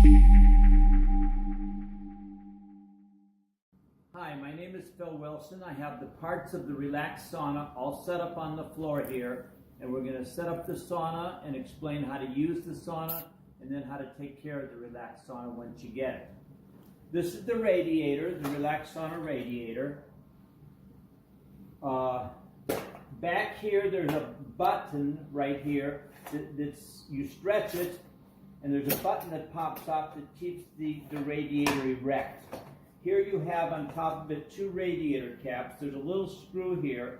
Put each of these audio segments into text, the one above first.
Hi, my name is Phil Wilson. I have the parts of the Relax Sauna all set up on the floor here, and we're going to set up the sauna and explain how to use the sauna and then how to take care of the Relax Sauna once you get it. This is the radiator, the Relax Sauna radiator. Back here there's a button right here that's you stretch it, and there's a button that pops up that keeps the radiator erect. Here you have on top of it two radiator caps. There's a little screw here,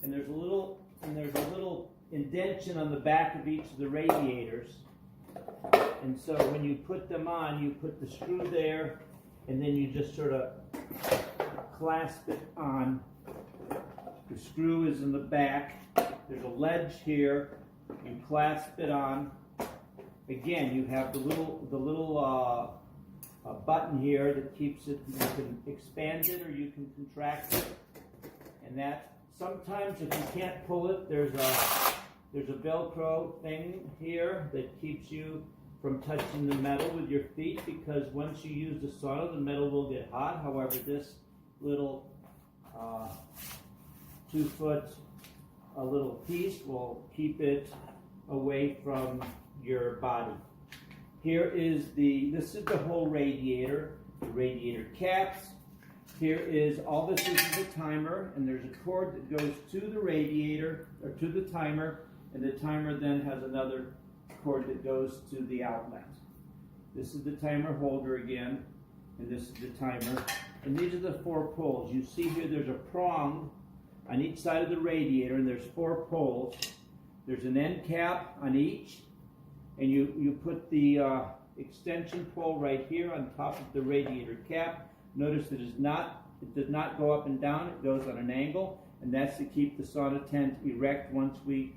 and there's a little indentation on the back of each of the radiators. And so when you put them on, you put the screw there, and then you just sort of clasp it on. The screw is in the back. There's a ledge here. You clasp it on. Again, you have the little button here that keeps it. You can expand it or you can contract it. And that sometimes if you can't pull it, there's a Velcro thing here that keeps you from touching the metal with your feet, because once you use the sauna, the metal will get hot. However, this little 2-foot little piece will keep it away from your body. This is the whole radiator, the radiator caps. Here is, all this is a timer, and there's a cord that goes to the radiator, or to the timer, and the timer then has another cord that goes to the outlet. This is the timer holder again, and this is the timer. And these are the 4 poles. You see here there's a prong on each side of the radiator, and there's 4 poles. There's an end cap on each, and you put the extension pole right here on top of the radiator cap. Notice that it does not go up and down, it goes on an angle, and that's to keep the sauna tent erect once we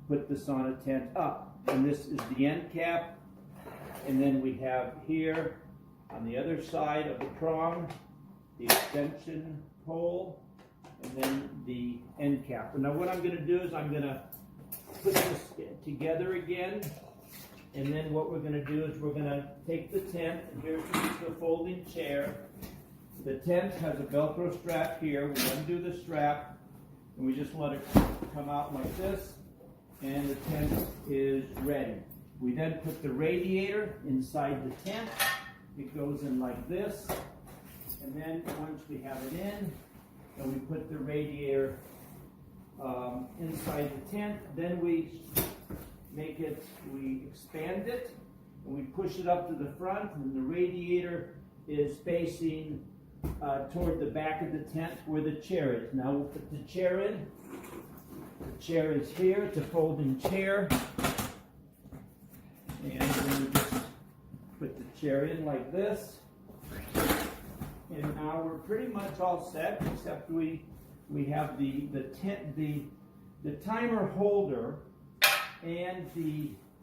put the sauna tent up. And this is the end cap, and then we have here on the other side of the prong the extension pole, and then the end cap. And now what I'm going to do is I'm going to put this together again, and then what we're going to do is we're going to take the tent, and here's the folding chair. The tent has a Velcro strap here. We undo the strap, and we just let it come out like this, and the tent is ready. We then put the radiator inside the tent. It goes in like this, and then once we have it in, and we put the radiator inside the tent, then we expand it, and we push it up to the front, and the radiator is facing toward the back of the tent where the chair is. Now we'll put the chair in. The chair is here. It's a folding chair. And then we just put the chair in like this. And now we're pretty much all set, except we have the timer holder, and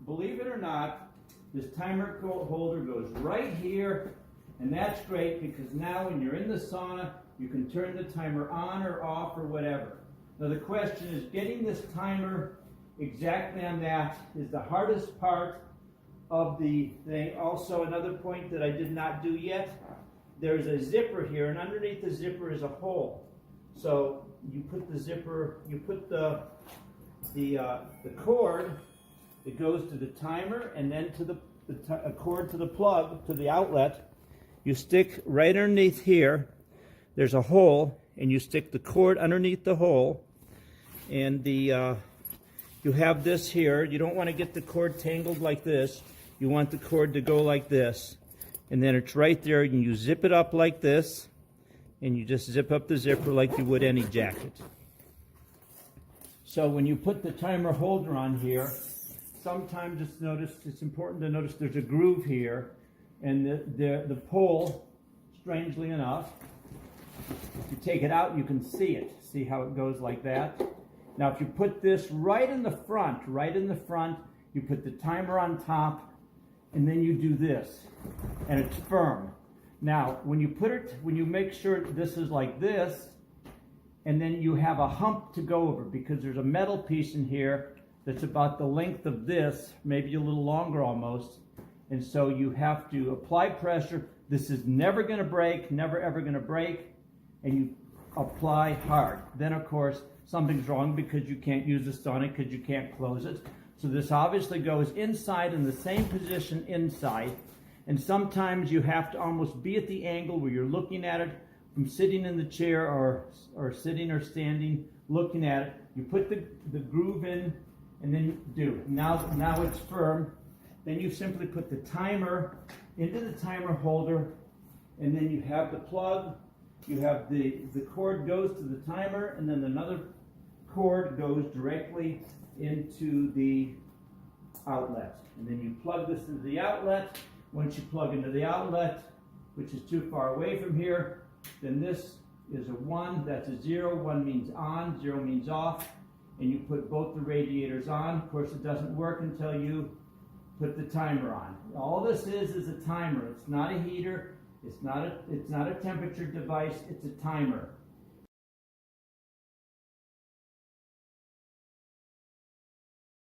believe it or not, this timer holder goes right here, and that's great because now when you're in the sauna, you can turn the timer on or off or whatever. Now the question is, getting this timer exactly on that is the hardest part of the thing. Also, another point that I did not do yet, there's a zipper here, and underneath the zipper is a hole. So you put the zipper, you put the cord that goes to the timer, and then to a cord to the plug, to the outlet. You stick right underneath here, there's a hole, and you stick the cord underneath the hole, and you have this here. You don't want to get the cord tangled like this. You want the cord to go like this, and then it's right there, and you zip it up like this, and you just zip up the zipper like you would any jacket. So when you put the timer holder on here, sometimes it's important to notice there's a groove here, and the pole, strangely enough, if you take it out, you can see it. See how it goes like that? Now if you put this right in the front, you put the timer on top, and then you do this, and it's firm. Now when you make sure this is like this, and then you have a hump to go over, because there's a metal piece in here that's about the length of this, maybe a little longer almost, And so you have to apply pressure. This is never going to break, never ever going to break. And you apply hard. Then of course something's wrong because you can't use the sauna because you can't close it. So this obviously goes inside in the same position inside. And sometimes you have to almost be at the angle where you're looking at it from sitting in the chair or sitting or standing, looking at it. You put the groove in and then you do. Now it's firm. Then you simply put the timer into the timer holder, and then you have the plug. You have the cord goes to the timer, and then another cord goes directly into the outlet. And then you plug this into the outlet. Once you plug into the outlet, which is too far away from here, then this is a 1, that's a 0. 1 means on, 0 means off. And you put both the radiators on. Of course, it doesn't work until you put the timer on. All this is a timer. It's not a heater. It's not a temperature device. It's a timer.